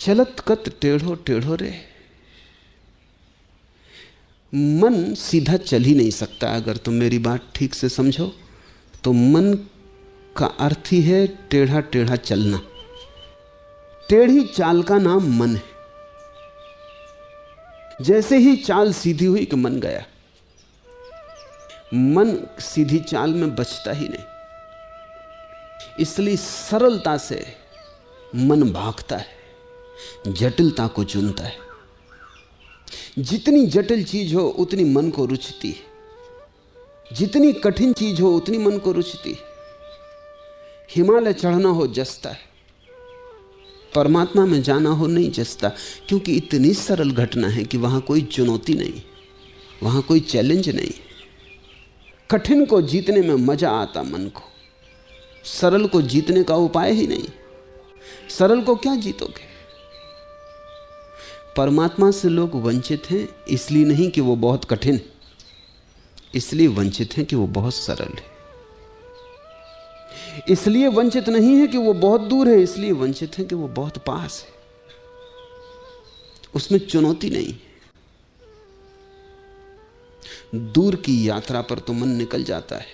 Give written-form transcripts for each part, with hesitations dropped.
चलत कत टेढ़ो टेढ़ो रे। मन सीधा चल ही नहीं सकता। अगर तुम मेरी बात ठीक से समझो तो मन का अर्थ ही है टेढ़ा टेढ़ा चलना। टेढ़ी चाल का नाम मन है। जैसे ही चाल सीधी हुई कि मन गया। मन सीधी चाल में बचता ही नहीं, इसलिए सरलता से मन भागता है, जटिलता को चुनता है। जितनी जटिल चीज हो उतनी मन को रुचती है, जितनी कठिन चीज हो उतनी मन को रुचती है। हिमालय चढ़ना हो जसता है, परमात्मा में जाना हो नहीं जसता, क्योंकि इतनी सरल घटना है कि वहां कोई चुनौती नहीं, वहां कोई चैलेंज नहीं। कठिन को जीतने में मजा आता मन को, सरल को जीतने का उपाय ही नहीं। सरल को क्या जीतोगे? परमात्मा से लोग वंचित हैं इसलिए नहीं कि वो बहुत कठिन, इसलिए वंचित हैं कि वो बहुत सरल है। इसलिए वंचित नहीं है कि वो बहुत दूर है, इसलिए वंचित है कि वो बहुत पास है। उसमें चुनौती नहीं। दूर की यात्रा पर तो मन निकल जाता है,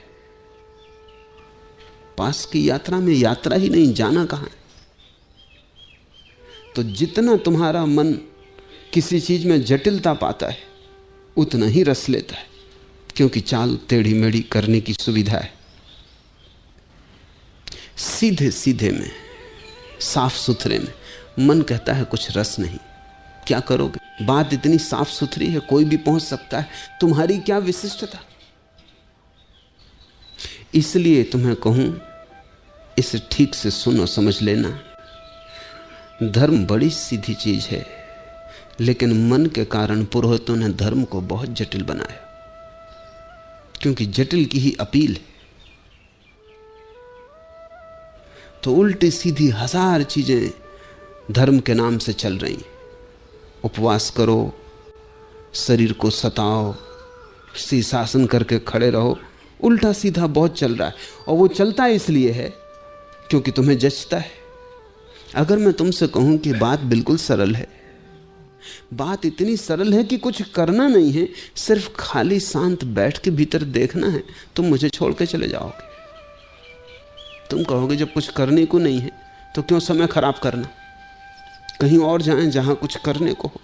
पास की यात्रा में यात्रा ही नहीं, जाना कहां है। तो जितना तुम्हारा मन किसी चीज में जटिलता पाता है उतना ही रस लेता है, क्योंकि चाल टेढ़ी मेढ़ी करने की सुविधा है। सीधे सीधे में, साफ सुथरे में मन कहता है कुछ रस नहीं, क्या करोगे? बात इतनी साफ सुथरी है, कोई भी पहुंच सकता है, तुम्हारी क्या विशिष्टता? इसलिए तुम्हें कहूं, इसे ठीक से सुनो, समझ लेना। धर्म बड़ी सीधी चीज है, लेकिन मन के कारण पुरोहितों ने धर्म को बहुत जटिल बनाया, क्योंकि जटिल की ही अपील है। तो उल्टी सीधी हजार चीजें धर्म के नाम से चल रही। उपवास करो, शरीर को सताओ, शीर्षासन करके खड़े रहो, उल्टा सीधा बहुत चल रहा है। और वो चलता इसलिए है क्योंकि तुम्हें जचता है। अगर मैं तुमसे कहूं कि बात बिल्कुल सरल है, बात इतनी सरल है कि कुछ करना नहीं है, सिर्फ खाली शांत बैठ के भीतर देखना है, तुम मुझे छोड़ के चले जाओगे। तुम कहोगे जब कुछ करने को नहीं है तो क्यों समय खराब करना, कहीं और जाएं जहां कुछ करने को हो।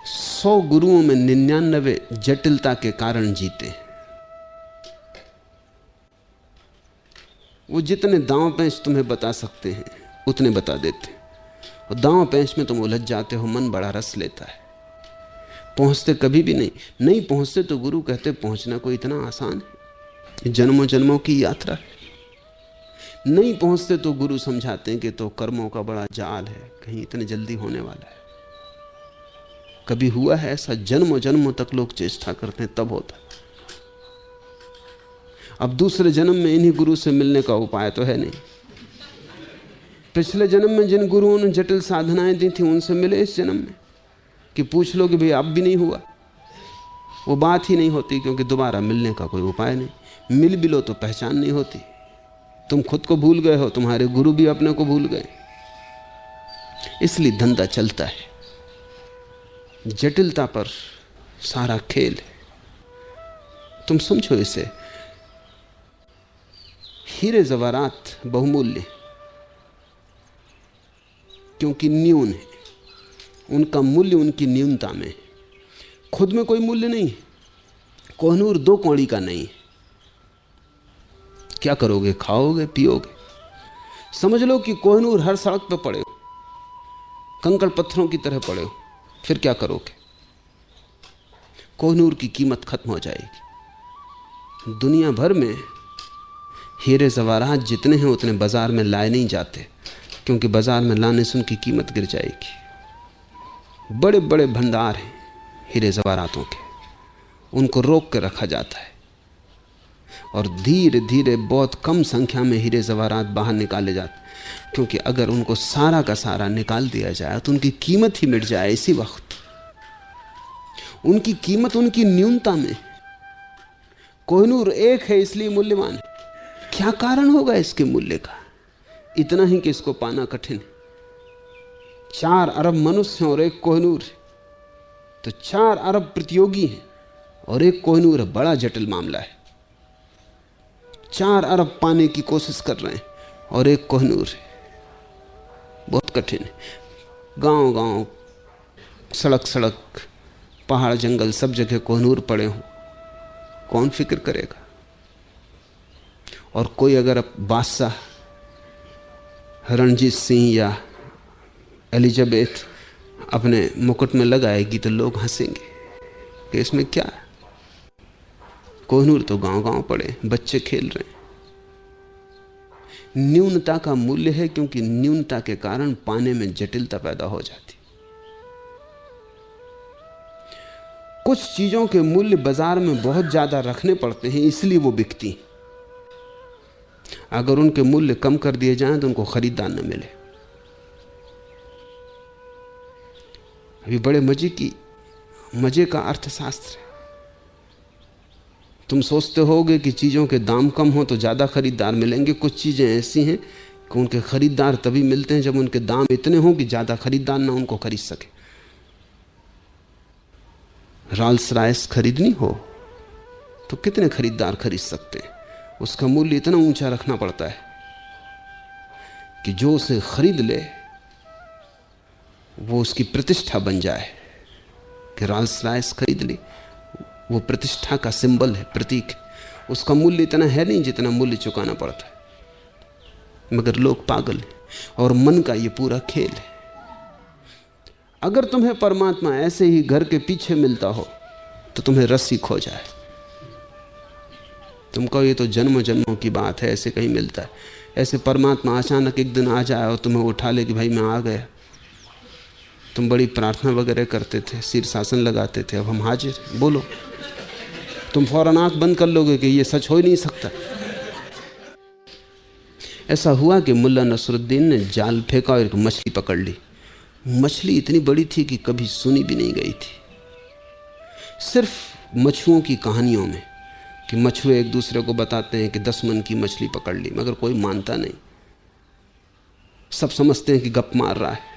100 गुरुओं में 99 जटिलता के कारण जीते। वो जितने दांव पेंच तुम्हें बता सकते हैं उतने बता देते, और दांव पेंच में तुम उलझ जाते हो। मन बड़ा रस लेता है, पहुंचते कभी भी नहीं पहुंचते। तो गुरु कहते पहुंचना कोई इतना आसान है, जन्मों जन्मों की यात्रा है। नहीं पहुंचते तो गुरु समझाते हैं कि तो कर्मों का बड़ा जाल है, कहीं इतने जल्दी होने वाला है। कभी हुआ है ऐसा? जन्मों जन्मों तक लोग चेष्टा करते हैं तब होता। अब दूसरे जन्म में इन्हीं गुरु से मिलने का उपाय तो है नहीं। पिछले जन्म में जिन गुरुओं ने जटिल साधनाएं दी थी उनसे मिले इस जन्म में, कि पूछ लो कि भाई अब भी नहीं हुआ। वो बात ही नहीं होती, क्योंकि दोबारा मिलने का कोई उपाय नहीं। मिल भी लो तो पहचान नहीं होती। तुम खुद को भूल गए हो, तुम्हारे गुरु भी अपने को भूल गए। इसलिए धंधा चलता है, जटिलता पर सारा खेल है। तुम समझो इसे, हीरे जवारात बहुमूल्य क्योंकि न्यून है, उनका मूल्य उनकी न्यूनता में। खुद में कोई मूल्य नहीं, कोहनूर 2 कौड़ी का नहीं। क्या करोगे? खाओगे, पियोगे। समझ लो कि कोहनूर हर सड़क पे पड़े हो, कंकड़ पत्थरों की तरह पड़े हो, फिर क्या करोगे? कोहनूर की कीमत खत्म हो जाएगी। दुनिया भर में हीरे जवाहरात जितने हैं उतने बाजार में लाए नहीं जाते, क्योंकि बाजार में लाने से उनकी कीमत गिर जाएगी। बड़े बड़े भंडार हैं हीरे जवाहरातों के, उनको रोक के रखा जाता है, और धीरे धीरे बहुत कम संख्या में हीरे जवाहरात बाहर निकाले जाते, क्योंकि अगर उनको सारा का सारा निकाल दिया जाए तो उनकी कीमत ही मिट जाए। इसी वक्त उनकी कीमत उनकी न्यूनता में। कोहिनूर एक है इसलिए मूल्यवान है, क्या कारण होगा इसके मूल्य का? इतना ही कि इसको पाना कठिन है। 4 अरब मनुष्य हैं और एक कोहिनूर है, तो 4 अरब प्रतियोगी हैं और एक कोहिनूर है। बड़ा जटिल मामला है। 4 अरब पाने की कोशिश कर रहे हैं और एक कोहिनूर है। बहुत कठिन है। गांव गांव, सड़क सड़क, पहाड़ जंगल, सब जगह कोहिनूर पड़े हों, कौन फिक्र करेगा? और कोई अगर बादशाह रणजीत सिंह या एलिजाबेथ अपने मुकुट में लगाएगी तो लोग हंसेंगे कि इसमें क्या है? कोहिनूर तो गांव गांव पड़े, बच्चे खेल रहे हैं। न्यूनता का मूल्य है, क्योंकि न्यूनता के कारण पाने में जटिलता पैदा हो जाती। कुछ चीजों के मूल्य बाजार में बहुत ज्यादा रखने पड़ते हैं, इसलिए वो बिकती। अगर उनके मूल्य कम कर दिए जाएं तो उनको खरीदार न मिले। अभी बड़े मजे का अर्थशास्त्र है। तुम सोचते होगे कि चीजों के दाम कम हो तो ज्यादा खरीदार मिलेंगे। कुछ चीजें ऐसी हैं कि उनके खरीदार तभी मिलते हैं जब उनके दाम इतने हों कि ज्यादा खरीदार ना उनको खरीद सके। रॉल्स रॉयस खरीदनी हो तो कितने खरीदार खरीद सकते हैं? उसका मूल्य इतना ऊंचा रखना पड़ता है कि जो उसे खरीद ले वो उसकी प्रतिष्ठा बन जाए। कि रॉल्स रॉयस खरीद ली, वो प्रतिष्ठा का सिंबल है, प्रतीक है। उसका मूल्य इतना है नहीं जितना मूल्य चुकाना पड़ता है। मगर लोग पागल हैं और मन का ये पूरा खेल है। अगर तुम्हें परमात्मा ऐसे ही घर के पीछे मिलता हो तो तुम्हें रस्सी खो जाए। तुम कहो ये तो जन्मों जन्मों की बात है, ऐसे कहीं मिलता है। ऐसे परमात्मा अचानक एक दिन आ जाए और तुम्हें उठा ले कि भाई मैं आ गया। तुम बड़ी प्रार्थना वगैरह करते थे, शीर्षासन लगाते थे, अब हम हाजिर, बोलो। तुम फौरन आंख बंद कर लोगे कि ये सच हो ही नहीं सकता। ऐसा हुआ कि मुल्ला नसरुद्दीन ने जाल फेंका और एक मछली पकड़ ली। मछली इतनी बड़ी थी कि कभी सुनी भी नहीं गई थी। सिर्फ मछुओं की कहानियों में कि मछुए एक दूसरे को बताते हैं कि 10 मन की मछली पकड़ ली, मगर कोई मानता नहीं। सब समझते हैं कि गप मार रहा है।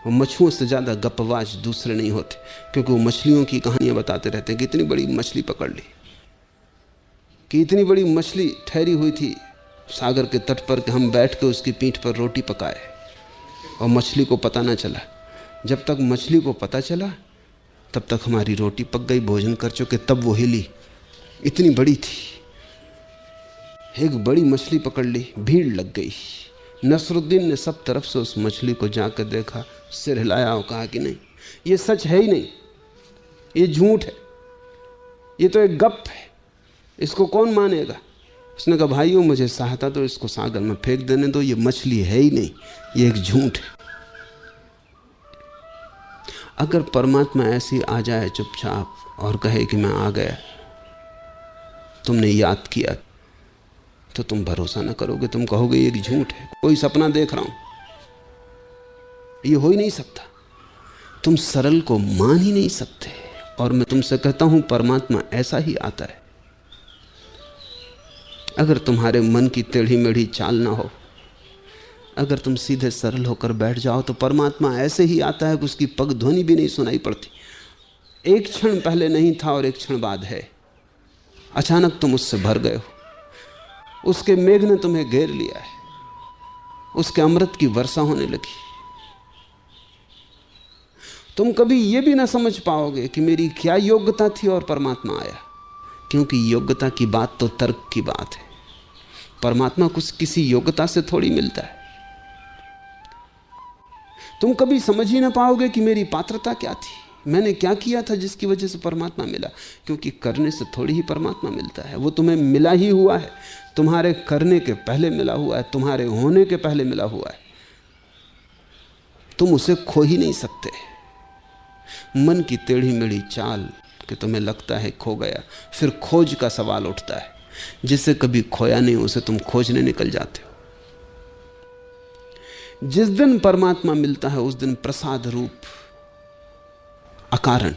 वो मछुओं से ज़्यादा गपवाज दूसरे नहीं होते, क्योंकि वो मछलियों की कहानियां बताते रहते हैं कि इतनी बड़ी मछली पकड़ ली, कि इतनी बड़ी मछली ठहरी हुई थी सागर के तट पर कि हम बैठ के उसकी पीठ पर रोटी पकाए और मछली को पता ना चला। जब तक मछली को पता चला तब तक हमारी रोटी पक गई, भोजन कर चुके, तब वो हिली। इतनी बड़ी थी। एक बड़ी मछली पकड़ ली, भीड़ लग गई। नसरुद्दीन ने सब तरफ से उस मछली को जाकर देखा, सिर हिलाया और कहा कि नहीं, ये सच है ही नहीं, ये झूठ है, ये तो एक गप है, इसको कौन मानेगा। उसने कहा भाइयों मुझे सहायता तो इसको सागर में फेंक देने दो, ये मछली है ही नहीं, ये एक झूठ है। अगर परमात्मा ऐसी आ जाए चुपचाप और कहे कि मैं आ गया, तुमने याद किया, तो तुम भरोसा ना करोगे, तुम कहोगे ये एक झूठ है, कोई सपना देख रहा हूं, ये हो ही नहीं सकता। तुम सरल को मान ही नहीं सकते। और मैं तुमसे कहता हूं परमात्मा ऐसा ही आता है। अगर तुम्हारे मन की टेढ़ी मेढ़ी चाल ना हो, अगर तुम सीधे सरल होकर बैठ जाओ, तो परमात्मा ऐसे ही आता है कि उसकी पग ध्वनि भी नहीं सुनाई पड़ती। एक क्षण पहले नहीं था और एक क्षण बाद है। अचानक तुम उससे भर गए हो, उसके मेघ ने तुम्हें घेर लिया है, उसके अमृत की वर्षा होने लगी। तुम कभी यह भी ना समझ पाओगे कि मेरी क्या योग्यता थी और परमात्मा आया, क्योंकि योग्यता की बात तो तर्क की बात है। परमात्मा कुछ किसी योग्यता से थोड़ी मिलता है। तुम कभी समझ ही ना पाओगे कि मेरी पात्रता क्या थी, मैंने क्या किया था जिसकी वजह से परमात्मा मिला, क्योंकि करने से थोड़ी ही परमात्मा मिलता है। वो तुम्हें मिला ही हुआ है, तुम्हारे करने के पहले मिला हुआ है, तुम्हारे होने के पहले मिला हुआ है। तुम उसे खो ही नहीं सकते। मन की टेढ़ी मेढ़ी चाल कि तुम्हें लगता है खो गया, फिर खोज का सवाल उठता है। जिसे कभी खोया नहीं उसे तुम खोजने निकल जाते हो। जिस दिन परमात्मा मिलता है उस दिन प्रसाद रूप अकारण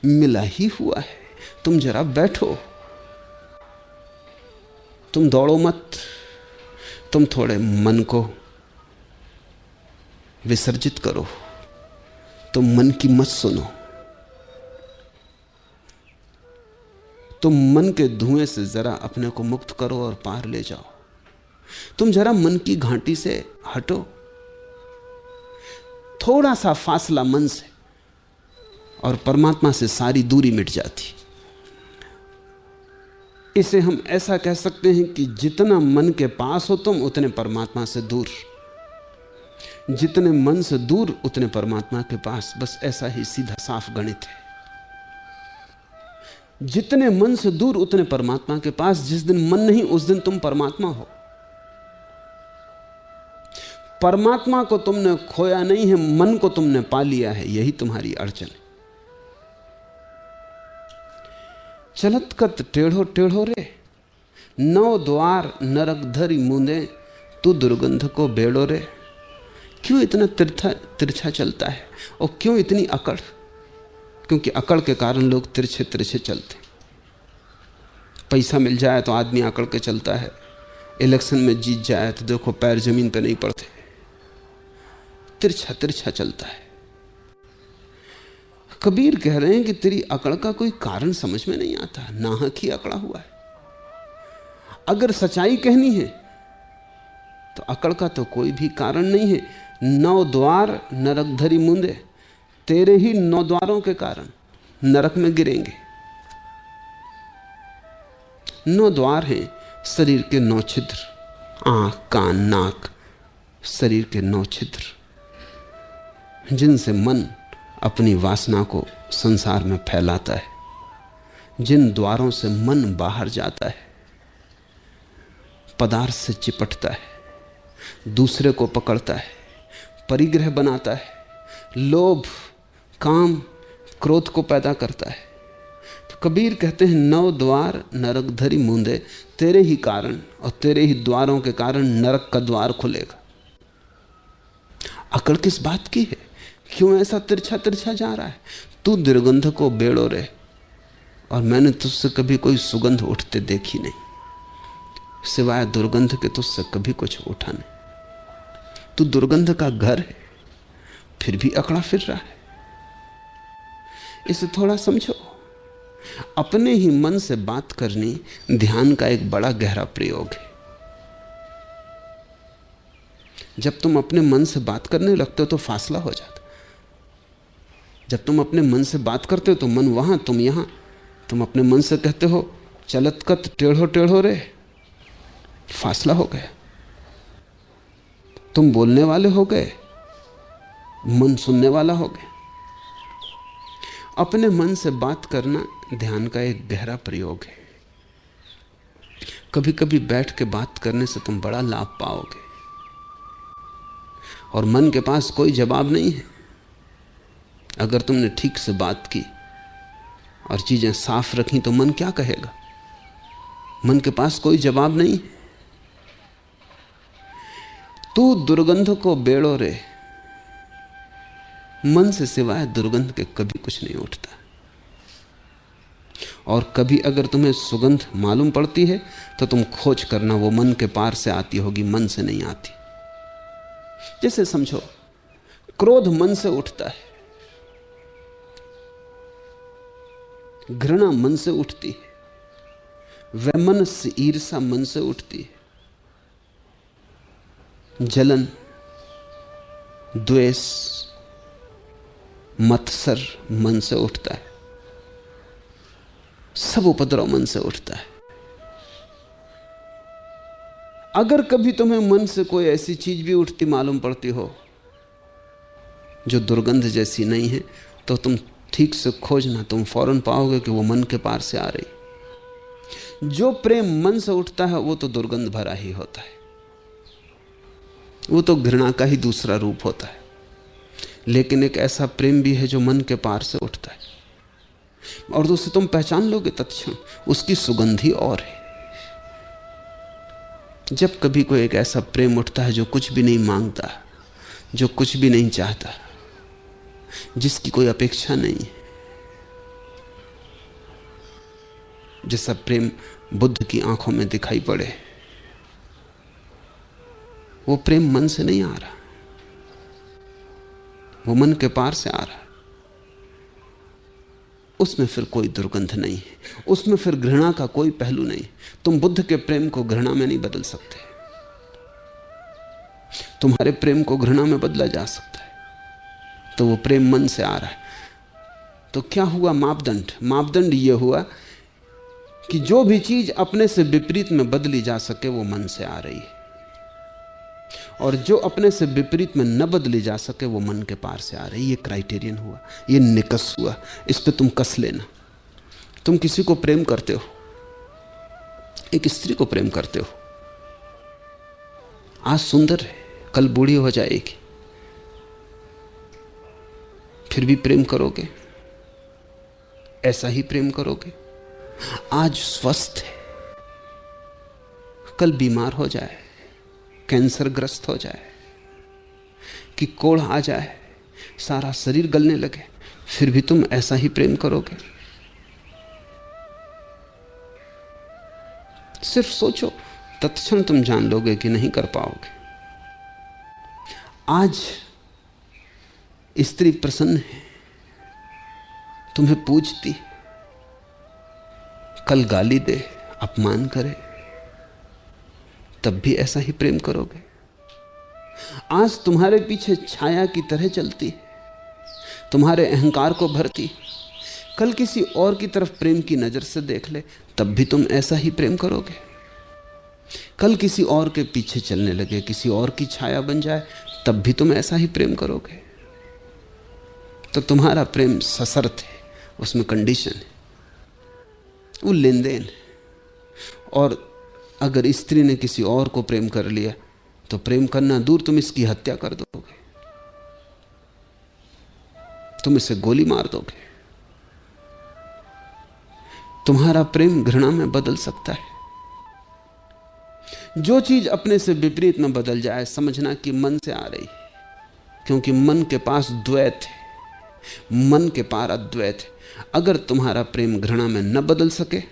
मिला ही हुआ है। तुम जरा बैठो, तुम दौड़ो मत, तुम थोड़े मन को विसर्जित करो, तुम मन की मत सुनो, तुम मन के धुएं से जरा अपने को मुक्त करो और पार ले जाओ। तुम जरा मन की घाटी से हटो, थोड़ा सा फासला मन से, और परमात्मा से सारी दूरी मिट जाती। इसे हम ऐसा कह सकते हैं कि जितना मन के पास हो तुम, उतने परमात्मा से दूर, जितने मन से दूर उतने परमात्मा के पास। बस ऐसा ही सीधा साफ गणित है। जितने मन से दूर उतने परमात्मा के पास। जिस दिन मन नहीं उस दिन तुम परमात्मा हो। परमात्मा को तुमने खोया नहीं है, मन को तुमने पा लिया है, यही तुम्हारी अड़चन है। चलत कत टेढ़ो टेढ़ो रे, नौ द्वार नरक धरी मूंदे, तू दुर्गंध को बेड़ो रे। क्यों इतना तिरछा चलता है और क्यों इतनी अकड़? क्योंकि अकड़ के कारण लोग तिरछे तिरछे चलते। पैसा मिल जाए तो आदमी अकड़ के चलता है, इलेक्शन में जीत जाए तो देखो पैर जमीन पे नहीं पड़ते, तिरछा तिरछा चलता है। कबीर कह रहे हैं कि तेरी अकड़ का कोई कारण समझ में नहीं आता, नाहक ही अकड़ा हुआ है। अगर सच्चाई कहनी है तो अकड़ का तो कोई भी कारण नहीं है। नौ द्वार नरक धरी मूंदे, तेरे ही 9 द्वारों के कारण नरक में गिरेंगे। 9 द्वार हैं शरीर के 9 छिद्र, आंख कान नाक, शरीर के 9 छिद्र, जिनसे मन अपनी वासना को संसार में फैलाता है, जिन द्वारों से मन बाहर जाता है, पदार्थ से चिपटता है, दूसरे को पकड़ता है, परिग्रह बनाता है, लोभ काम क्रोध को पैदा करता है। तो कबीर कहते हैं 9 द्वार नरक धरी मूंदे, तेरे ही कारण और तेरे ही द्वारों के कारण नरक का द्वार खुलेगा। अकड़ किस बात की है? क्यों ऐसा तिरछा तिरछा जा रहा है? तू दुर्गंध को बेड़ो रे, और मैंने तुझसे कभी कोई सुगंध उठते देखी नहीं, सिवाय दुर्गंध के तुझसे कभी कुछ उठा नहीं। तू दुर्गंध का घर है, फिर भी अकड़ा फिर रहा है। इसे थोड़ा समझो। अपने ही मन से बात करनी ध्यान का एक बड़ा गहरा प्रयोग है। जब तुम अपने मन से बात करने लगते हो तो फासला हो जाता। जब तुम अपने मन से बात करते हो तो मन वहां, तुम यहां। तुम अपने मन से कहते हो चलत कत टेढ़ो टेढ़ो रे, फासला हो गया। तुम बोलने वाले हो गए, मन सुनने वाला हो गया। अपने मन से बात करना ध्यान का एक गहरा प्रयोग है। कभी कभी बैठ के बात करने से तुम बड़ा लाभ पाओगे, और मन के पास कोई जवाब नहीं है। अगर तुमने ठीक से बात की और चीजें साफ रखी तो मन क्या कहेगा? मन के पास कोई जवाब नहीं है। तू दुर्गंध को बेड़ो रे, मन से सिवाय दुर्गंध के कभी कुछ नहीं उठता। और कभी अगर तुम्हें सुगंध मालूम पड़ती है तो तुम खोज करना, वो मन के पार से आती होगी, मन से नहीं आती। जैसे समझो, क्रोध मन से उठता है, घृणा मन से उठती है, वैमनस्य ईर्षा मन से उठती है, जलन द्वेष मत्सर मन से उठता है, सब उपद्रव मन से उठता है। अगर कभी तुम्हें मन से कोई ऐसी चीज भी उठती मालूम पड़ती हो जो दुर्गंध जैसी नहीं है, तो तुम ठीक से खोजना, तुम फौरन पाओगे कि वो मन के पार से आ रही। जो प्रेम मन से उठता है वो तो दुर्गंध भरा ही होता है, वो तो घृणा का ही दूसरा रूप होता है। लेकिन एक ऐसा प्रेम भी है जो मन के पार से उठता है, और उसे तुम पहचान लोगे तत्क्षण, उसकी सुगंध ही और है। जब कभी कोई एक ऐसा प्रेम उठता है जो कुछ भी नहीं मांगता, जो कुछ भी नहीं चाहता, जिसकी कोई अपेक्षा नहीं है, जैसा प्रेम बुद्ध की आंखों में दिखाई पड़े, वो प्रेम मन से नहीं आ रहा, वो मन के पार से आ रहा है। उसमें फिर कोई दुर्गंध नहीं है, उसमें फिर घृणा का कोई पहलू नहीं। तुम बुद्ध के प्रेम को घृणा में नहीं बदल सकते, तुम्हारे प्रेम को घृणा में बदला जा सकता है। तो वो प्रेम मन से आ रहा है। तो क्या हुआ मापदंड? मापदंड ये हुआ कि जो भी चीज अपने से विपरीत में बदली जा सके वो मन से आ रही है, और जो अपने से विपरीत में न बदली जा सके वो मन के पार से आ रही है। ये क्राइटेरियन हुआ, ये निकस हुआ। इस पे तुम कस लेना। तुम किसी को प्रेम करते हो, एक स्त्री को प्रेम करते हो, आज सुंदर है, कल बूढ़ी हो जाएगी, फिर भी प्रेम करोगे, ऐसा ही प्रेम करोगे। आज स्वस्थ है, कल बीमार हो जाए, कैंसर ग्रस्त हो जाए, कि कोढ़ आ जाए, सारा शरीर गलने लगे, फिर भी तुम ऐसा ही प्रेम करोगे। सिर्फ सोचो, तत्क्षण तुम जान लोगे कि नहीं कर पाओगे। आज स्त्री प्रसन्न है, तुम्हें पूजती, कल गाली दे, अपमान करे, तब भी ऐसा ही प्रेम करोगे। आज तुम्हारे पीछे छाया की तरह चलती, तुम्हारे अहंकार को भरती, कल किसी और की तरफ प्रेम की नजर से देख ले, तब भी तुम ऐसा ही प्रेम करोगे। कल किसी और के पीछे चलने लगे, किसी और की छाया बन जाए, तब भी तुम ऐसा ही प्रेम करोगे। तो तुम्हारा प्रेम सशर्त है, उसमें कंडीशन है, वो लेन देन है। और अगर स्त्री ने किसी और को प्रेम कर लिया तो प्रेम करना दूर, तुम इसकी हत्या कर दोगे, तुम इसे गोली मार दोगे। तुम्हारा प्रेम घृणा में बदल सकता है। जो चीज अपने से विपरीत में बदल जाए, समझना कि मन से आ रही है, क्योंकि मन के पास द्वैत है, मन के पार अद्वैत है। अगर तुम्हारा प्रेम घृणा में न बदल सके,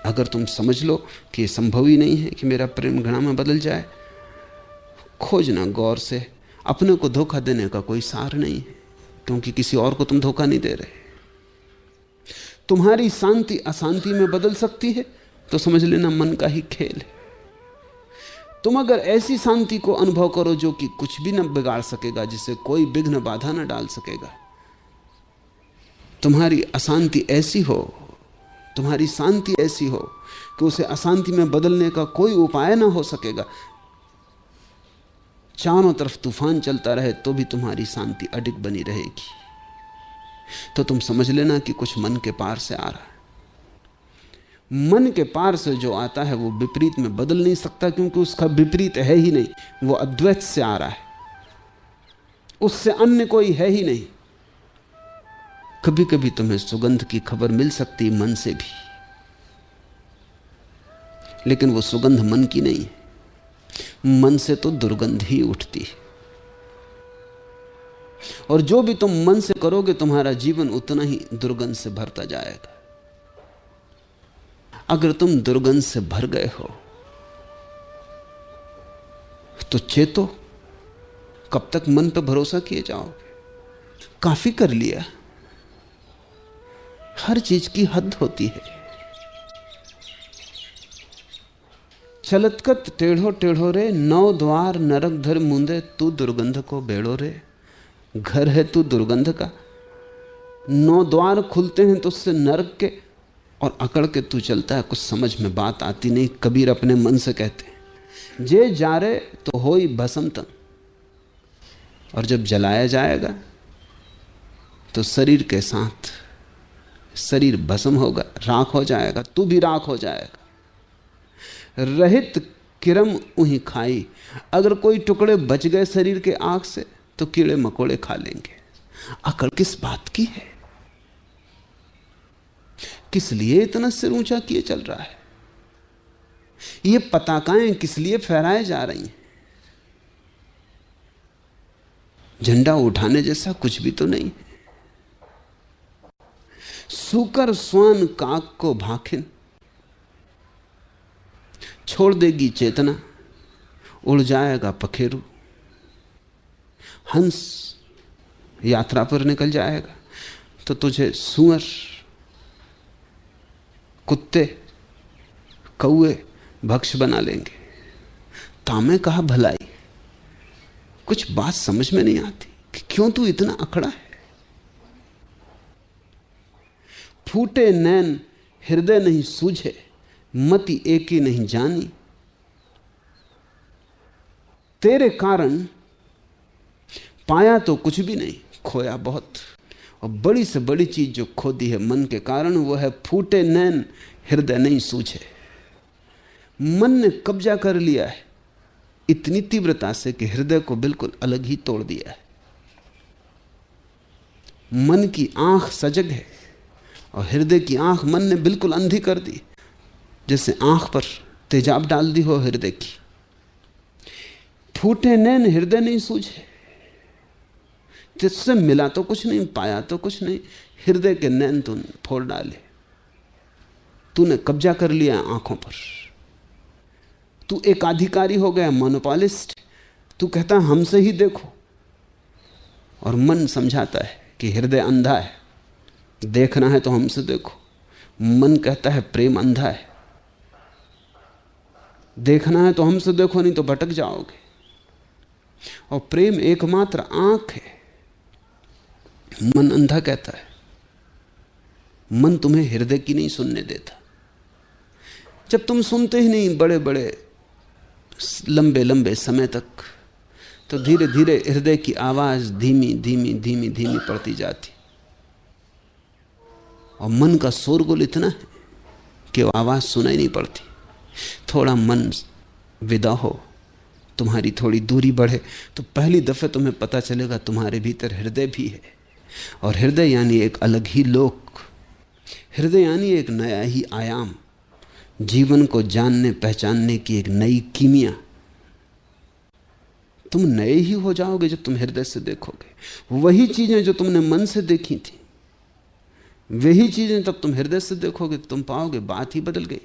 अगर तुम समझ लो कि यह संभव ही नहीं है कि मेरा प्रेम घृणा में बदल जाए, खोजना गौर से। अपने को धोखा देने का कोई सार नहीं है, क्योंकि किसी और को तुम धोखा नहीं दे रहे। तुम्हारी शांति अशांति में बदल सकती है, तो समझ लेना मन का ही खेल है। तुम अगर ऐसी शांति को अनुभव करो जो कि कुछ भी न बिगाड़ सकेगा, जिसे कोई विघ्न बाधा न डाल सकेगा, तुम्हारी अशांति ऐसी हो, तुम्हारी शांति ऐसी हो कि उसे अशांति में बदलने का कोई उपाय ना हो सकेगा, चारों तरफ तूफान चलता रहे तो भी तुम्हारी शांति अडिग बनी रहेगी, तो तुम समझ लेना कि कुछ मन के पार से आ रहा है। मन के पार से जो आता है वो विपरीत में बदल नहीं सकता, क्योंकि उसका विपरीत है ही नहीं, वो अद्वैत से आ रहा है, उससे अन्य कोई है ही नहीं। कभी कभी तुम्हें सुगंध की खबर मिल सकती मन से भी, लेकिन वो सुगंध मन की नहीं है। मन से तो दुर्गंध ही उठती है, और जो भी तुम मन से करोगे तुम्हारा जीवन उतना ही दुर्गंध से भरता जाएगा। अगर तुम दुर्गंध से भर गए हो तो चेतो, कब तक मन पर भरोसा किए जाओगे? काफी कर लिया, हर चीज की हद होती है। चलतकत टेढ़ो टेढ़ो रे, नौ द्वार नरक धर मुंदे, तू दुर्गंध को बेड़ो रे। घर है तू दुर्गंध का, 9 द्वार खुलते हैं तो उससे नरक के, और अकड़ के तू चलता है, कुछ समझ में बात आती नहीं। कबीर अपने मन से कहते हैं, जे जारे तो होई भस्म तन, और जब जलाया जाएगा तो शरीर के साथ शरीर भस्म होगा, राख हो जाएगा, तू भी राख हो जाएगा। रहित किरम उही खाई, अगर कोई टुकड़े बच गए शरीर के आग से तो कीड़े मकोड़े खा लेंगे। अकड़ किस बात की है? किस लिए इतना सिर ऊंचा किए चल रहा है? ये पताकाएं किस लिए फहराए जा रही हैं? झंडा उठाने जैसा कुछ भी तो नहीं है। सूकर स्वान काक को भाखिन, छोड़ देगी चेतना, उड़ जाएगा पखेरु। हंस यात्रा पर निकल जाएगा तो तुझे सूअर, कुत्ते, कौए भक्ष बना लेंगे। तामे कहा भलाई, कुछ बात समझ में नहीं आती कि क्यों तू इतना अकड़ा है। फूटे नैन हृदय नहीं सूझे, मति एक ही नहीं जानी। तेरे कारण पाया तो कुछ भी नहीं, खोया बहुत। और बड़ी से बड़ी चीज जो खो दी है मन के कारण, वो है फूटे नैन हृदय नहीं सूझे। मन ने कब्जा कर लिया है इतनी तीव्रता से कि हृदय को बिल्कुल अलग ही तोड़ दिया है। मन की आंख सजग है और हृदय की आंख मन ने बिल्कुल अंधी कर दी, जैसे आंख पर तेजाब डाल दी हो हृदय की। फूटे नैन हृदय नहीं सूझे, तुझसे मिला तो कुछ नहीं, पाया तो कुछ नहीं, हृदय के नैन तूने फोड़ डाले। तूने कब्जा कर लिया आंखों पर, तू एक अधिकारी हो गया, मोनोपोलिस्ट। तू कहता हमसे ही देखो, और मन समझाता है कि हृदय अंधा है, देखना है तो हमसे देखो। मन कहता है प्रेम अंधा है, देखना है तो हमसे देखो, नहीं तो भटक जाओगे। और प्रेम एकमात्र आंख है। मन अंधा कहता है, मन तुम्हें हृदय की नहीं सुनने देता। जब तुम सुनते ही नहीं बड़े बड़े लंबे लंबे समय तक, तो धीरे धीरे हृदय की आवाज धीमी धीमी धीमी धीमी पड़ती जाती। और मन का शोरगुल इतना है कि वो आवाज सुनाई नहीं पड़ती। थोड़ा मन विदा हो, तुम्हारी थोड़ी दूरी बढ़े, तो पहली दफे तुम्हें पता चलेगा तुम्हारे भीतर हृदय भी है। और हृदय यानी एक अलग ही लोक, हृदय यानी एक नया ही आयाम, जीवन को जानने पहचानने की एक नई कीमिया। तुम नए ही हो जाओगे जब तुम हृदय से देखोगे। वही चीजें जो तुमने मन से देखी थी, वही चीजें तब तुम हृदय से देखोगे, तुम पाओगे बात ही बदल गई।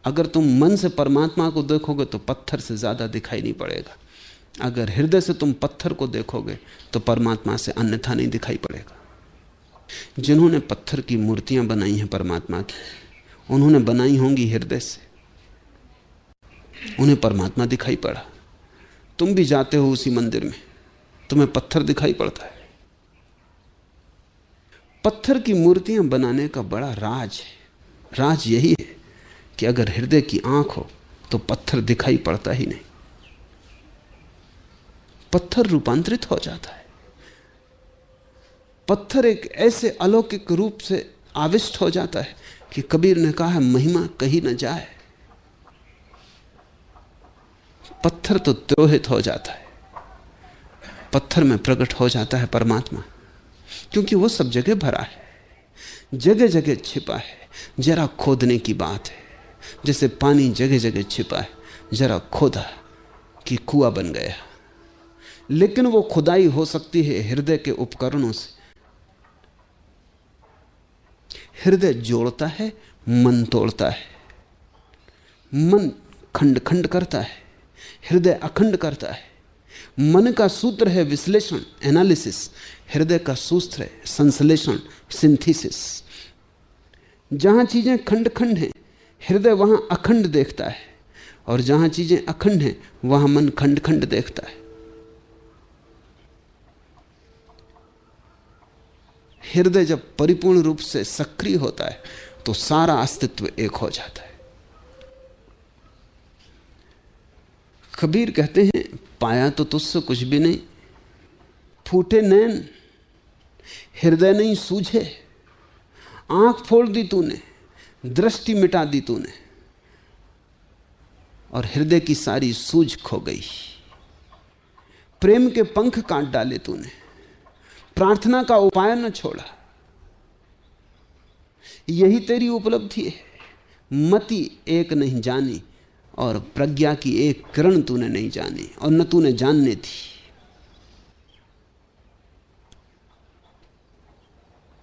अगर तुम मन से परमात्मा को देखोगे तो पत्थर से ज्यादा दिखाई नहीं पड़ेगा। अगर हृदय से तुम पत्थर को देखोगे तो परमात्मा से अन्यथा नहीं दिखाई पड़ेगा। जिन्होंने पत्थर की मूर्तियां बनाई हैं परमात्मा की, उन्होंने बनाई होंगी हृदय से, उन्हें परमात्मा दिखाई पड़ा। तुम भी जाते हो उसी मंदिर में, तुम्हें पत्थर दिखाई पड़ता है। पत्थर की मूर्तियां बनाने का बड़ा राज है। राज यही है कि अगर हृदय की आंख हो तो पत्थर दिखाई पड़ता ही नहीं, पत्थर रूपांतरित हो जाता है। पत्थर एक ऐसे अलौकिक रूप से आविष्ट हो जाता है कि कबीर ने कहा है महिमा कही न जाए। पत्थर तो तिरोहित हो जाता है, पत्थर में प्रकट हो जाता है परमात्मा, क्योंकि वो सब जगह भरा है, जगह जगह छिपा है। जरा खोदने की बात है, जैसे पानी जगह जगह छिपा है, जरा खोदा कि कुआं बन गया। लेकिन वो खुदाई हो सकती है हृदय के उपकरणों से। हृदय जोड़ता है, मन तोड़ता है। मन खंड खंड करता है, हृदय अखंड करता है। मन का सूत्र है विश्लेषण, एनालिसिस। हृदय का सूत्र है संश्लेषण, सिंथेसिस। जहां चीजें खंड खंड हैं, हृदय वहां अखंड देखता है, और जहां चीजें अखंड हैं वहां मन खंड खंड देखता है। हृदय जब परिपूर्ण रूप से सक्रिय होता है तो सारा अस्तित्व एक हो जाता है। कबीर कहते हैं पाया तो तुझसे कुछ भी नहीं, फूटे नैन हृदय नहीं सूझे। आंख फोड़ दी तूने, दृष्टि मिटा दी तूने, और हृदय की सारी सूझ खो गई। प्रेम के पंख काट डाले तूने, प्रार्थना का उपाय न छोड़ा। यही तेरी उपलब्धि है। मति एक नहीं जानी और प्रज्ञा की एक किरण तूने नहीं जानी, और न तूने जानने थी।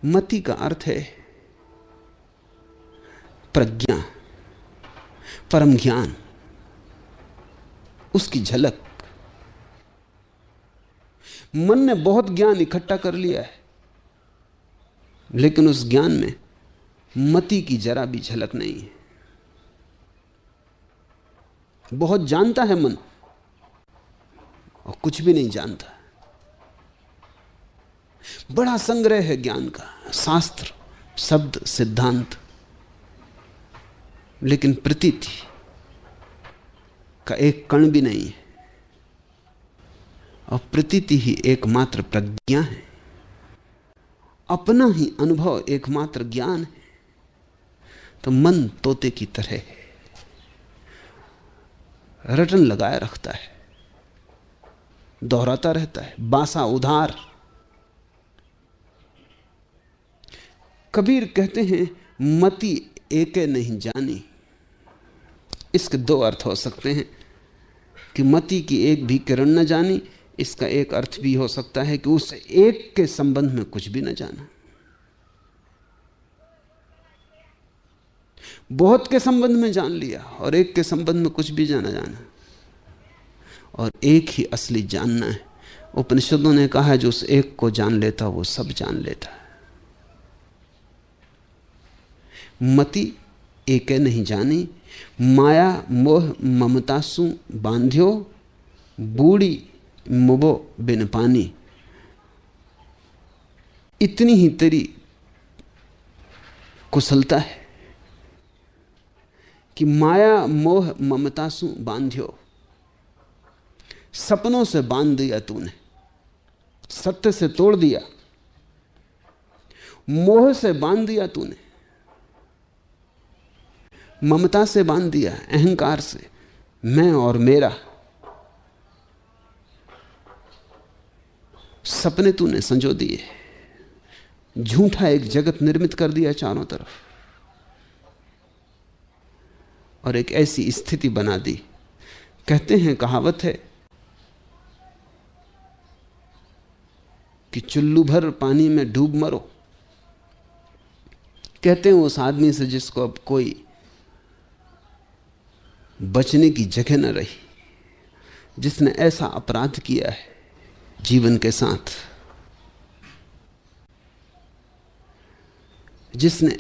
मति का अर्थ है प्रज्ञा, परम ज्ञान, उसकी झलक। मन ने बहुत ज्ञान इकट्ठा कर लिया है, लेकिन उस ज्ञान में मति की जरा भी झलक नहीं है। बहुत जानता है मन और कुछ भी नहीं जानता। बड़ा संग्रह है ज्ञान का, शास्त्र, शब्द, सिद्धांत, लेकिन प्रतीति का एक कण भी नहीं है। और प्रतीति ही एकमात्र प्रज्ञा है, अपना ही अनुभव एकमात्र ज्ञान है। तो मन तोते की तरह है, रटन लगाए रखता है, दोहराता रहता है, बासा उधार। कबीर कहते हैं मति एके नहीं जानी। इसके दो अर्थ हो सकते हैं कि मति की एक भी किरण न जानी। इसका एक अर्थ भी हो सकता है कि उस एक के संबंध में कुछ भी न जाना। बहुत के संबंध में जान लिया और एक के संबंध में कुछ भी जाना जाना, और एक ही असली जानना है। उपनिषदों ने कहा है जो उस एक को जान लेता वो सब जान लेता है। मति एके नहीं जानी, माया मोह ममता सु बांध्यो, बूढ़ी मुबो बिन पानी। इतनी ही तेरी कुशलता है कि माया मोह ममता सु बांध्यो, सपनों से बांध दिया तूने, सत्य से तोड़ दिया, मोह से बांध दिया तूने, ममता से बांध दिया, अहंकार से, मैं और मेरा। सपने तूने संजो दिए, झूठा एक जगत निर्मित कर दिया चारों तरफ, और एक ऐसी स्थिति बना दी। कहते हैं, कहावत है कि चुल्लू भर पानी में डूब मरो। कहते हैं उस आदमी से जिसको अब कोई बचने की जगह न रही, जिसने ऐसा अपराध किया है जीवन के साथ, जिसने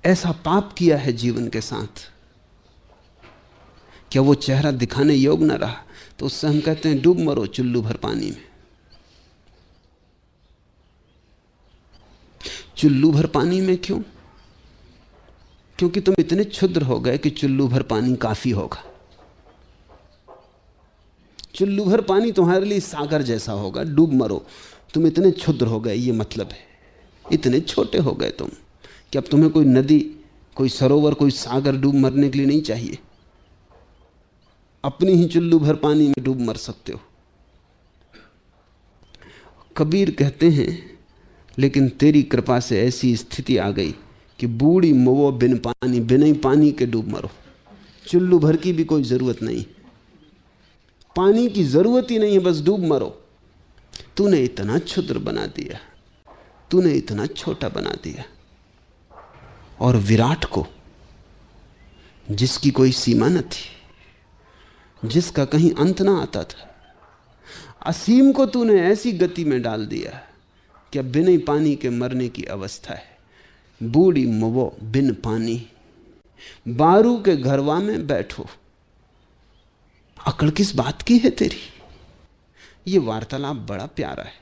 ऐसा पाप किया है जीवन के साथ, क्या वो चेहरा दिखाने योग्य न रहा, तो उससे हम कहते हैं डूब मरो चुल्लू भर पानी में। चुल्लू भर पानी में क्यों? क्योंकि तुम इतने क्षुद्र हो गए कि चुल्लू भर पानी काफी होगा। चुल्लू भर पानी तुम्हारे लिए सागर जैसा होगा। डूब मरो, तुम इतने क्षुद्र हो गए, ये मतलब है। इतने छोटे हो गए तुम कि अब तुम्हें कोई नदी, कोई सरोवर, कोई सागर डूब मरने के लिए नहीं चाहिए। अपनी ही चुल्लू भर पानी में डूब मर सकते हो। कबीर कहते हैं, लेकिन तेरी कृपा से ऐसी स्थिति आ गई कि बूढ़ी मुवो बिन पानी, बिना ही पानी के डूब मरो। चुल्लू भर की भी कोई जरूरत नहीं, पानी की जरूरत ही नहीं है, बस डूब मरो। तूने इतना क्षुद्र बना दिया, तूने इतना छोटा बना दिया, और विराट को, जिसकी कोई सीमा न थी, जिसका कहीं अंत ना आता था, असीम को तूने ऐसी गति में डाल दिया कि अब बिना ही पानी के मरने की अवस्था है। बूढ़ी मुवो बिन पानी, बारू के घरवा में बैठो। अकड़ किस बात की है तेरी? ये वार्तालाप बड़ा प्यारा है।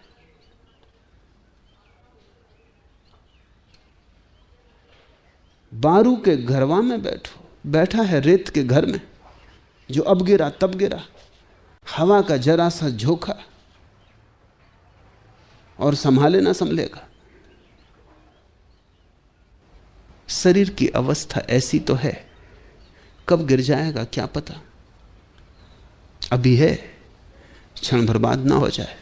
बारू के घरवा में बैठो, बैठा है रेत के घर में, जो अब गिरा तब गिरा, हवा का जरा सा झोंका और संभाले ना संभलेगा। शरीर की अवस्था ऐसी तो है, कब गिर जाएगा क्या पता। अभी है, क्षण भर बाद ना हो जाए।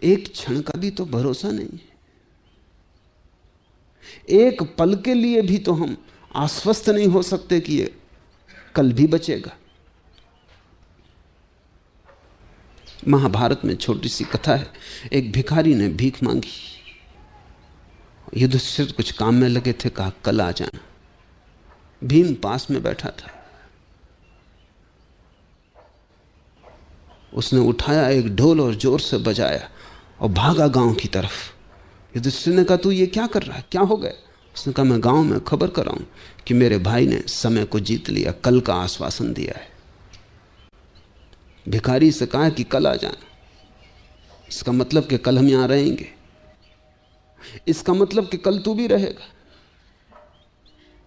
एक क्षण का भी तो भरोसा नहीं है। एक पल के लिए भी तो हम आश्वस्त नहीं हो सकते कि ये कल भी बचेगा। महाभारत में छोटी सी कथा है, एक भिखारी ने भीख मांगी। युधिष्ठिर कुछ काम में लगे थे, कहा कल आ जाना। भीम पास में बैठा था, उसने उठाया एक ढोल और जोर से बजाया और भागा गांव की तरफ। युधिष्ठिर ने कहा तू ये क्या कर रहा है, क्या हो गया? उसने कहा मैं गांव में खबर कराऊं कि मेरे भाई ने समय को जीत लिया, कल का आश्वासन दिया है। भिखारी से कहा कि कल आ जाना। इसका मतलब कि कल हम यहां रहेंगे, इसका मतलब कि कल तू भी रहेगा।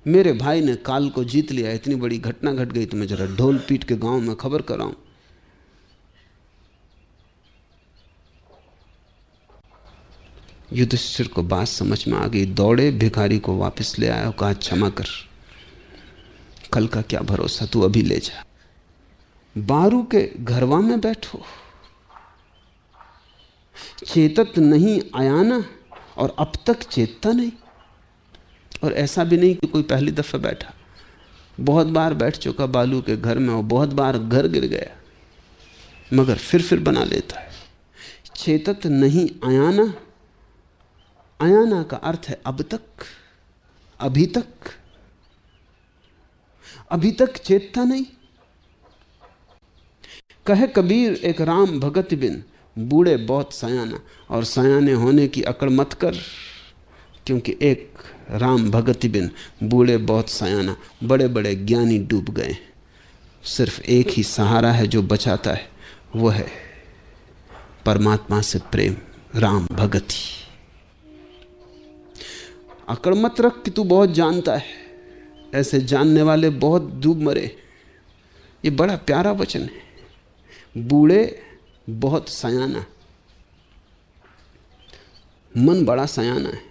मेरे भाई ने काल को जीत लिया, इतनी बड़ी घटना घट गई तो मैं जरा ढोल पीट के गांव में खबर कराऊं। युधिष्ठिर को बात समझ में आ गई, दौड़े भिखारी को वापस ले आया और कहा क्षमा कर, कल का क्या भरोसा, तू अभी ले जा। बारू के घरवा में बैठो, चेतत नहीं आयाना, और अब तक चेतता नहीं। और ऐसा भी नहीं कि कोई पहली दफा बैठा, बहुत बार बैठ चुका बालू के घर में और बहुत बार घर गिर गया, मगर फिर बना लेता है। चेतत नहीं आयाना, आयाना का अर्थ है अब तक, अभी तक, अभी तक चेतता नहीं। कहे कबीर एक राम भगत बिन, बूढ़े बहुत सयाना। और सयाने होने की अकड़ मत कर, क्योंकि एक राम भगत बिन, बूढ़े बहुत सयाना, बड़े बड़े ज्ञानी डूब गए। सिर्फ एक ही सहारा है जो बचाता है, वो है परमात्मा से प्रेम, राम भगति। अकड़ मत रख कि तू बहुत जानता है, ऐसे जानने वाले बहुत डूब मरे। ये बड़ा प्यारा वचन है, बूढ़े बहुत सयाना। मन बड़ा सयाना है,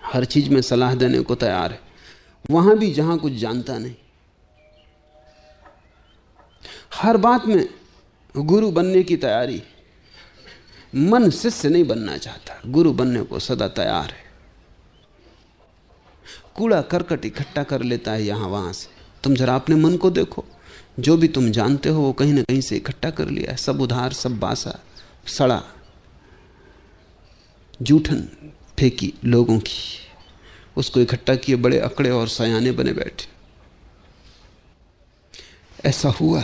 हर चीज में सलाह देने को तैयार है, वहां भी जहां कुछ जानता नहीं। हर बात में गुरु बनने की तैयारी। मन शिष्य नहीं बनना चाहता, गुरु बनने को सदा तैयार है। कूड़ा करकट इकट्ठा कर लेता है यहां वहां से। तुम जरा अपने मन को देखो, जो भी तुम जानते हो वो कहीं ना कहीं से इकट्ठा कर लिया है। सब उधार, सब बासा, सड़ा, जूठन फेंकी लोगों की, उसको इकट्ठा किए, बड़े अकड़े और सयाने बने बैठे। ऐसा हुआ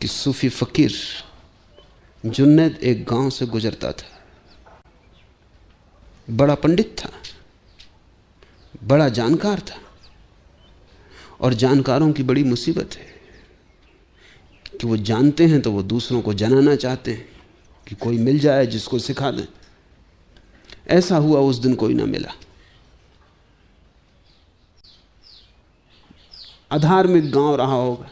कि सूफी फकीर जुन्नैद एक गांव से गुजरता था। बड़ा पंडित था, बड़ा जानकार था, और जानकारों की बड़ी मुसीबत है कि वो जानते हैं तो वो दूसरों को जनाना चाहते हैं कि कोई मिल जाए जिसको सिखा दें। ऐसा हुआ, उस दिन कोई ना मिला। अधार्मिक गांव रहा होगा,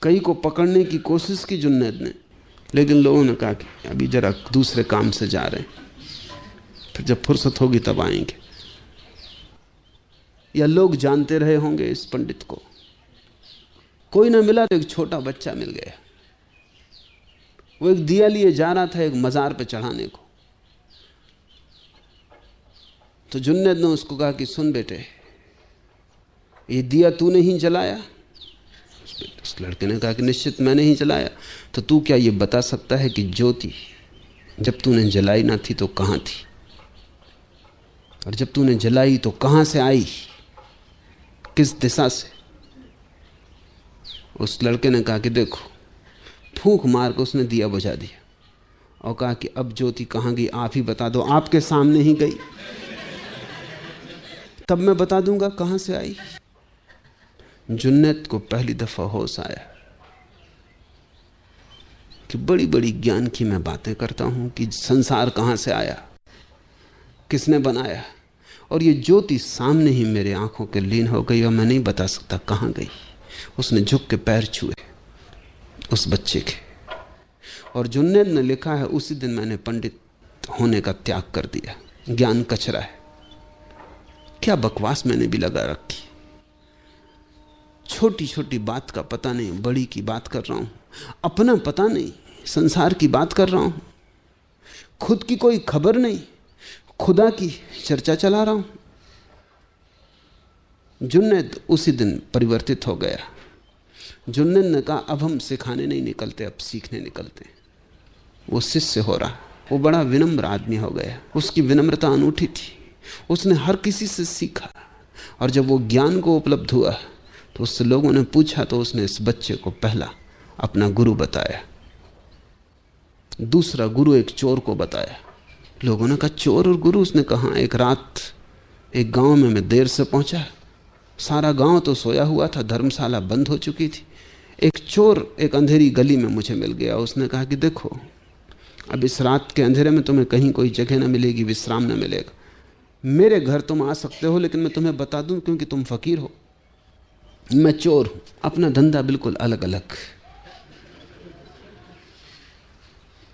कई को पकड़ने की कोशिश की जुन्नैद ने, लेकिन लोगों ने कहा कि अभी जरा दूसरे काम से जा रहे हैं, फिर जब फुर्सत होगी तब आएंगे। या लोग जानते रहे होंगे इस पंडित को। कोई ना मिला तो एक छोटा बच्चा मिल गया। वो एक दिया लिए जा रहा था एक मजार पे चढ़ाने को। तो जुन्नैद ने उसको कहा कि सुन बेटे, ये दिया तूने ही जलाया? उस लड़के ने कहा कि निश्चित मैंने ही जलाया। तो तू क्या ये बता सकता है कि ज्योति जब तूने जलाई ना थी तो कहां थी, और जब तूने जलाई तो कहां से आई, किस दिशा से? उस लड़के ने कहा कि देखो, फूंक मार कर उसने दिया बुझा दिया और कहा कि अब ज्योति कहां गई आप ही बता दो। आपके सामने ही गई, तब मैं बता दूंगा कहां से आई। जुन्नैद को पहली दफा होश आया कि बड़ी बड़ी ज्ञान की मैं बातें करता हूं कि संसार कहां से आया, किसने बनाया, और ये ज्योति सामने ही मेरे आंखों के लीन हो गई और मैं नहीं बता सकता कहां गई। उसने झुक के पैर छुए उस बच्चे के, और जुन्नैद ने लिखा है उसी दिन मैंने पंडित होने का त्याग कर दिया। ज्ञान कचरा है। क्या बकवास मैंने भी लगा रखी। छोटी छोटी बात का पता नहीं, बड़ी की बात कर रहा हूं। अपना पता नहीं, संसार की बात कर रहा हूं। खुद की कोई खबर नहीं, खुदा की चर्चा चला रहा हूं। जुन्नैद उसी दिन परिवर्तित हो गया। जुन्नैद ने कहा अब हम सिखाने नहीं निकलते, अब सीखने निकलते। वो शिष्य हो रहा। वो बड़ा विनम्र आदमी हो गया। उसकी विनम्रता अनूठी थी। उसने हर किसी से सीखा, और जब वो ज्ञान को उपलब्ध हुआ तो उससे लोगों ने पूछा तो उसने इस बच्चे को पहला अपना गुरु बताया। दूसरा गुरु एक चोर को बताया। लोगों ने कहा चोर और गुरु? उसने कहा एक रात एक गांव में मैं देर से पहुंचा, सारा गांव तो सोया हुआ था, धर्मशाला बंद हो चुकी थी। एक चोर एक अंधेरी गली में मुझे मिल गया। उसने कहा कि देखो, अब इस रात के अंधेरे में तुम्हें कहीं कोई जगह ना मिलेगी, विश्राम ना मिलेगा। मेरे घर तुम आ सकते हो, लेकिन मैं तुम्हें बता दूं क्योंकि तुम फकीर हो, मैं चोर हूं, अपना धंधा बिल्कुल अलग अलग।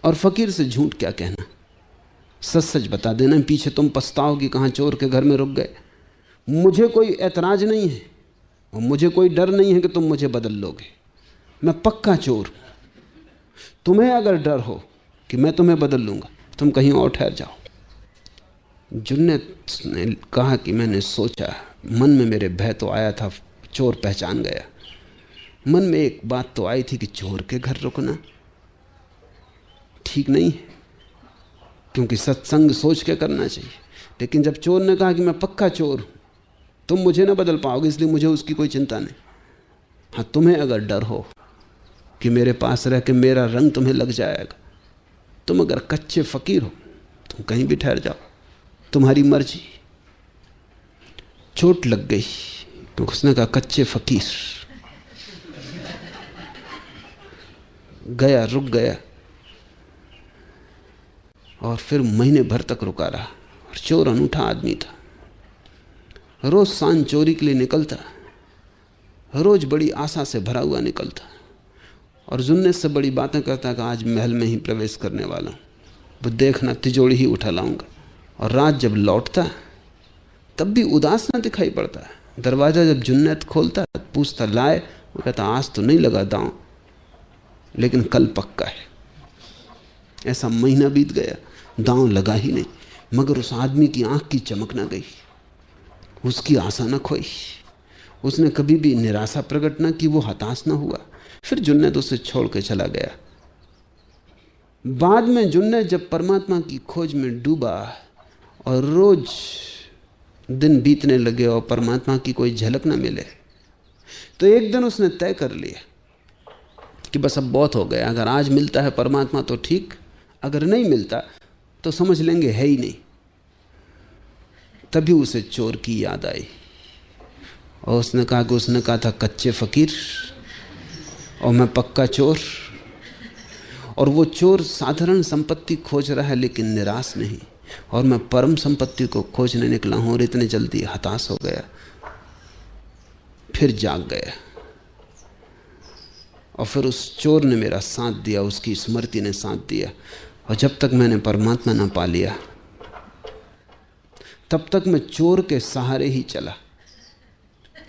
और फकीर से झूठ क्या कहना, सच सच बता देना, पीछे तुम पछताओ कि कहां चोर के घर में रुक गए। मुझे कोई ऐतराज नहीं है और मुझे कोई डर नहीं है कि तुम मुझे बदल लोगे। मैं पक्का चोर हूं। तुम्हें अगर डर हो कि मैं तुम्हें बदल लूंगा, तुम कहीं और ठहर जाओ। जुन्नत ने कहा कि मैंने सोचा, मन में मेरे भय तो आया था, चोर पहचान गया। मन में एक बात तो आई थी कि चोर के घर रुकना ठीक नहीं है, क्योंकि सत्संग सोच के करना चाहिए। लेकिन जब चोर ने कहा कि मैं पक्का चोर हूं, तुम मुझे ना बदल पाओगे, इसलिए मुझे उसकी कोई चिंता नहीं। हाँ, तुम्हें अगर डर हो कि मेरे पास रह के मेरा रंग तुम्हें लग जाएगा, तुम अगर कच्चे फकीर हो, तुम कहीं भी ठहर जाओ, तुम्हारी मर्जी। चोट लग गई तो उसने कहा कच्चे फकीर। गया, रुक गया, और फिर महीने भर तक रुका रहा। और चोर अनूठा आदमी था। रोज सांझ चोरी के लिए निकलता, रोज बड़ी आशा से भरा हुआ निकलता, और जुन्नत से बड़ी बातें करता कि आज महल में ही प्रवेश करने वाला हूं, वो देखना तिजोड़ी ही उठा लाऊंगा। और रात जब लौटता तब भी उदास ना दिखाई पड़ता। दरवाजा जब जुन्नत खोलता पूछता लाए, वो कहता आज तो नहीं लगा दांव, लेकिन कल पक्का है। ऐसा महीना बीत गया, दांव लगा ही नहीं, मगर उस आदमी की आंख की चमक ना गई, उसकी आशा न खोई, उसने कभी भी निराशा प्रकट ना की, वो हताश ना हुआ। फिर जुन्नत उसे छोड़ के चला गया। बाद में जुन्नत जब परमात्मा की खोज में डूबा और रोज दिन बीतने लगे और परमात्मा की कोई झलक ना मिले, तो एक दिन उसने तय कर लिया कि बस अब बहुत हो गया। अगर आज मिलता है परमात्मा तो ठीक, अगर नहीं मिलता तो समझ लेंगे है ही नहीं। तभी उसे चोर की याद आई और उसने कहा था कच्चे फकीर और मैं पक्का चोर। और वो चोर साधारण संपत्ति खोज रहा है लेकिन निराश नहीं, और मैं परम संपत्ति को खोजने निकला हूं और इतने जल्दी हताश हो गया। फिर जाग गया और फिर उस चोर ने मेरा साथ दिया, उसकी स्मृति ने साथ दिया। और जब तक मैंने परमात्मा ना पा लिया तब तक मैं चोर के सहारे ही चला।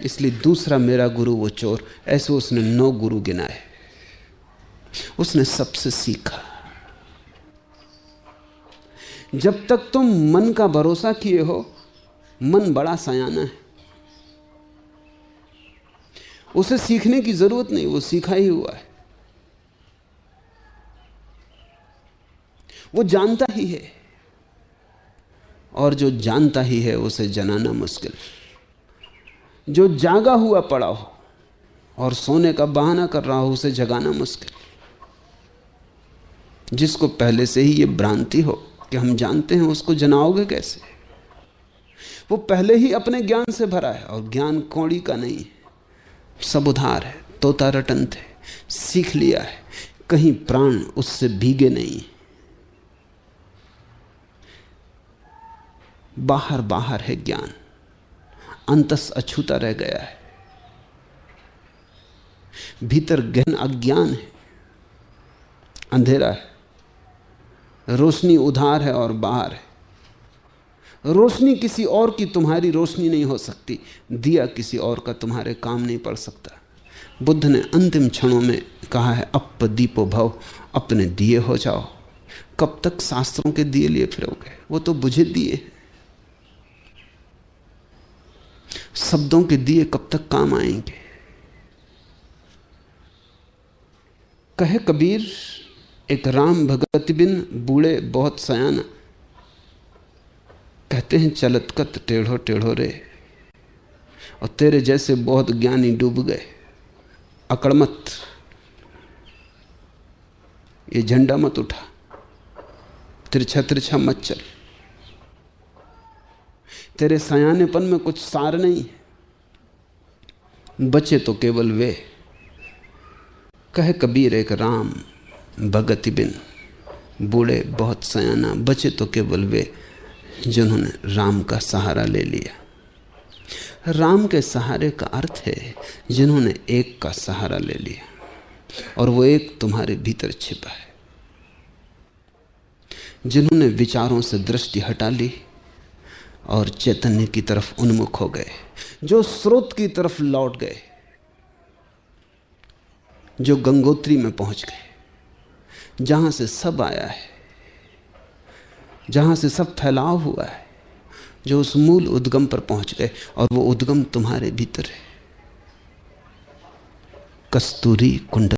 इसलिए दूसरा मेरा गुरु वो चोर। ऐसे उसने 9 गुरु गिनाए, उसने सबसे सीखा। जब तक तुम मन का भरोसा किए हो, मन बड़ा सयाना है, उसे सीखने की जरूरत नहीं, वो सीखा ही हुआ है, वो जानता ही है। और जो जानता ही है उसे जनाना मुश्किल। जो जागा हुआ पड़ा हो और सोने का बहाना कर रहा हो उसे जगाना मुश्किल। जिसको पहले से ही ये भ्रांति हो कि हम जानते हैं, उसको जनाओगे कैसे? वो पहले ही अपने ज्ञान से भरा है, और ज्ञान कौड़ी का नहीं है, सब उधार है, तोता रटन थे, सीख लिया है, कहीं प्राण उससे भीगे नहीं। बाहर बाहर है ज्ञान, अंतस अछूता रह गया है, भीतर गहन अज्ञान है, अंधेरा है, रोशनी उधार है और बाहर है। रोशनी किसी और की तुम्हारी रोशनी नहीं हो सकती, दिया किसी और का तुम्हारे काम नहीं पड़ सकता। बुद्ध ने अंतिम क्षणों में कहा है अप दीपो भव, अपने दिए हो जाओ। कब तक शास्त्रों के दिए लिए फिरोगे? वो तो बुझे दिए। शब्दों के दिए कब तक काम आएंगे? कहे कबीर एक राम भगत बिन बूढ़े बहुत सयाना, कहते हैं चलत कत टेढ़ो टेढ़ो रे, और तेरे जैसे बहुत ज्ञानी डूब गए। अकड़ मत, ये झंडा मत उठा, तिरछा तिरछा मत चल, तेरे सयानेपन में कुछ सार नहीं है। बचे तो केवल वे, कहे कबीर एक राम भगति बिन बूढ़े बहुत सयाना, बचे तो केवल वे जिन्होंने राम का सहारा ले लिया। राम के सहारे का अर्थ है जिन्होंने एक का सहारा ले लिया, और वो एक तुम्हारे भीतर छिपा है। जिन्होंने विचारों से दृष्टि हटा ली और चैतन्य की तरफ उन्मुख हो गए, जो स्रोत की तरफ लौट गए, जो गंगोत्री में पहुंच गए, जहां से सब आया है, जहां से सब फैलाव हुआ है, जो उस मूल उद्गम पर पहुंच गए, और वो उद्गम तुम्हारे भीतर है। कस्तूरी कुंड